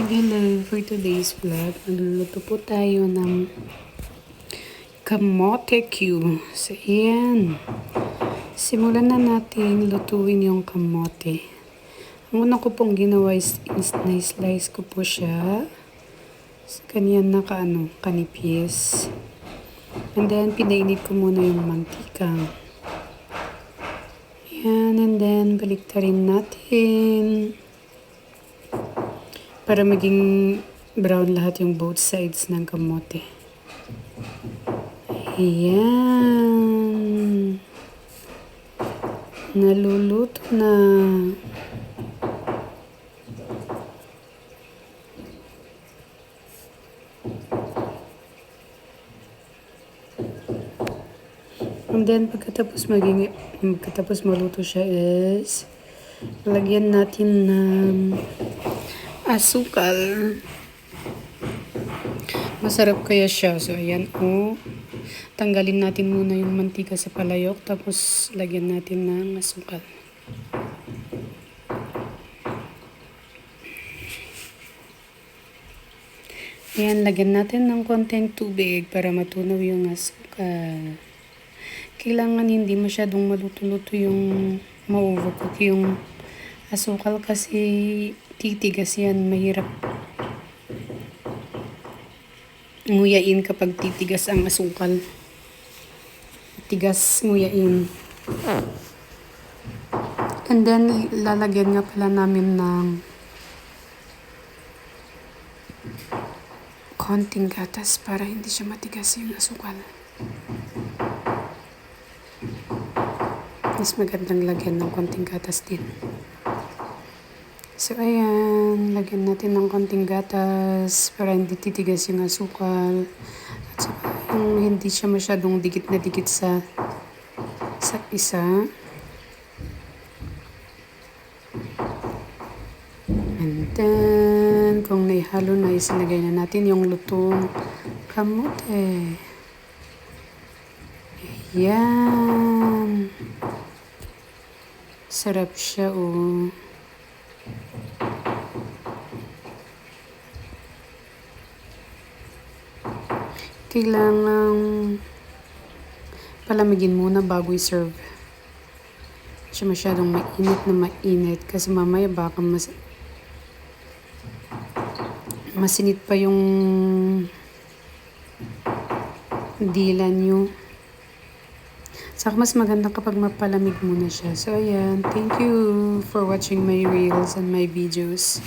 Hello, for today's vlog, magluluto po tayo ng kamote Q. So, ayan. Simulan na natin lutuin yung kamote. Ang una ko pong ginawa is na-slice ko po siya sa kanyan na kanipis. And then, pinainit ko muna yung mantika. Ayan, and then, baliktarin natin para maging brown lahat yung both sides ng kamote. Ayan. Naluluto na. And then, pagkatapos maluto siya is lagyan natin ng asukal. Masarap kaya siya. So, ayan o. Tanggalin natin muna yung mantika sa palayok. Tapos, lagyan natin ng asukal. Ayan, lagyan natin ng konting tubig para matunaw yung asukal. Kailangan hindi masyadong maluto-luto yung ma-overcook yung asukal kasi titigas yan. Mahirap nguyain kapag titigas ang asukal. Tigas nguyain. And then, lalagyan nga pala namin ng konting gatas para hindi siya matigas yung asukal. Mas magandang lagyan ng konting gatas din. So, ayan. Lagyan natin ng konting gatas para hindi titigas yung asukal. At saka yung hindi siya masyadong dikit na dikit sa isa. And then, kung naihalo na, isilagay na natin yung lutong kamote. Ayan. Sarap siya, oh. Kailangan palamigin muna bago i-serve. Siya masyadong mainit kasi mamaya baka masinit pa yung dila nyo. Saka mas maganda kapag mapalamig muna siya. So ayan, thank you for watching my reels and my videos.